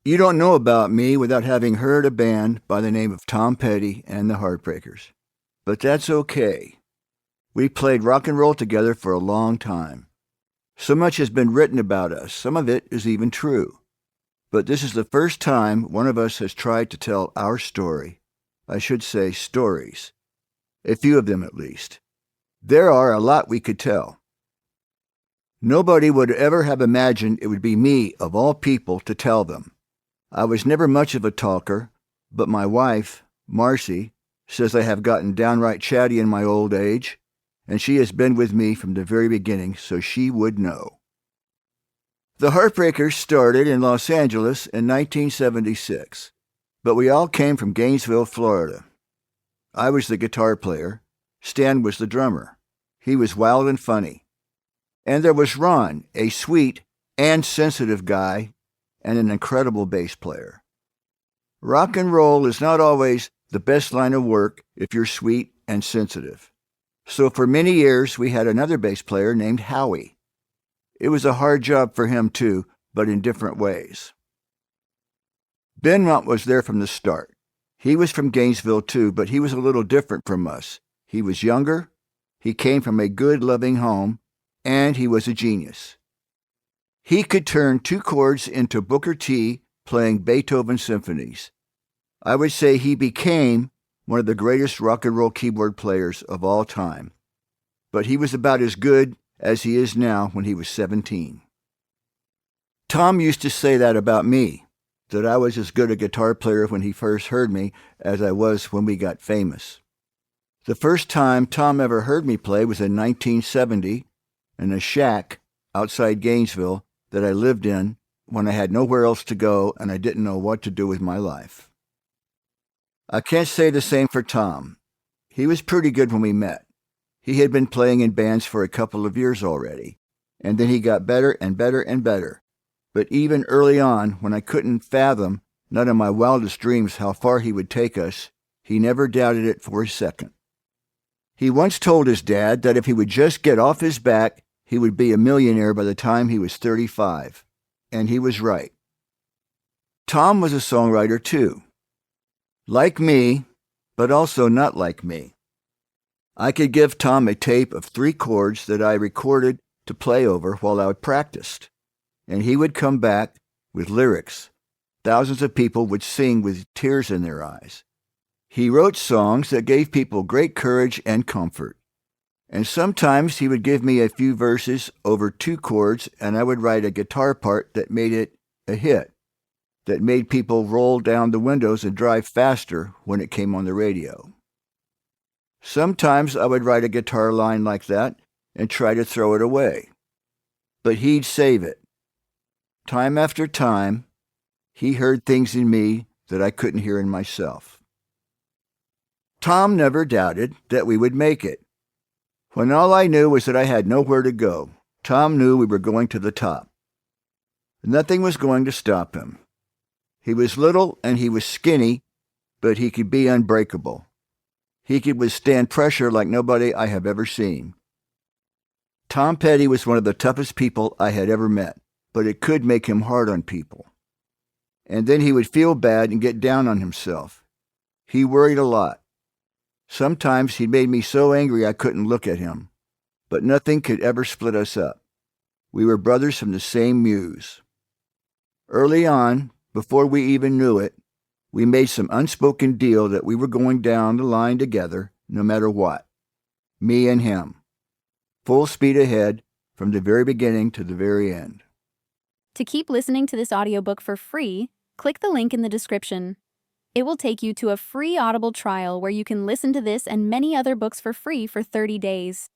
You don't know about me without having heard a band by the name of Tom Petty and the Heartbreakers. But that's okay. We played rock and roll together for a long time. So much has been written about us, some of it is even true. But this is the first time one of us has tried to tell our story. I should say stories. A few of them at least. There are a lot we could tell. Nobody would ever have imagined it would be me, of all people, to tell them. I was never much of a talker, but my wife, Marcy, says I have gotten downright chatty in my old age, and she has been with me from the very beginning, so she would know. The Heartbreakers started in Los Angeles in 1976, but we all came from Gainesville, Florida. I was the guitar player. Stan was the drummer. He was wild and funny. And there was Ron, a sweet and sensitive guy, and an incredible bass player. Rock and roll is not always the best line of work if you're sweet and sensitive. So for many years we had another bass player named Howie. It was a hard job for him too, but in different ways. Benmont was there from the start. He was from Gainesville too, but he was a little different from us. He was younger, he came from a good, loving home, and he was a genius. He could turn two chords into Booker T playing Beethoven symphonies. I would say he became one of the greatest rock and roll keyboard players of all time. But he was about as good as he is now when he was 17. Tom used to say that about me, that I was as good a guitar player when he first heard me as I was when we got famous. The first time Tom ever heard me play was in 1970 in a shack outside Gainesville that I lived in when I had nowhere else to go and I didn't know what to do with my life. I can't say the same for Tom. He was pretty good when we met. He had been playing in bands for a couple of years already, and then he got better and better and better. But even early on, when I couldn't fathom, not in my wildest dreams, how far he would take us, he never doubted it for a second. He once told his dad that if he would just get off his back, he would be a millionaire by the time he was 35. And he was right. Tom was a songwriter too. Like me, but also not like me. I could give Tom a tape of 3 chords that I recorded to play over while I practiced, and he would come back with lyrics. Thousands of people would sing with tears in their eyes. He wrote songs that gave people great courage and comfort. And sometimes he would give me a few verses over 2 chords, and I would write a guitar part that made it a hit, that made people roll down the windows and drive faster when it came on the radio. Sometimes I would write a guitar line like that and try to throw it away. But he'd save it. Time after time, he heard things in me that I couldn't hear in myself. Tom never doubted that we would make it. When all I knew was that I had nowhere to go, Tom knew we were going to the top. Nothing was going to stop him. He was little and he was skinny, but he could be unbreakable. He could withstand pressure like nobody I have ever seen. Tom Petty was one of the toughest people I had ever met, but it could make him hard on people. And then he would feel bad and get down on himself. He worried a lot. Sometimes he made me so angry I couldn't look at him, but nothing could ever split us up. We were brothers from the same muse. Early on, before we even knew it, we made some unspoken deal that we were going down the line together no matter what. Me and him. Full speed ahead from the very beginning to the very end. To keep listening to this audiobook for free, click the link in the description. It will take you to a free Audible trial where you can listen to this and many other books for free for 30 days.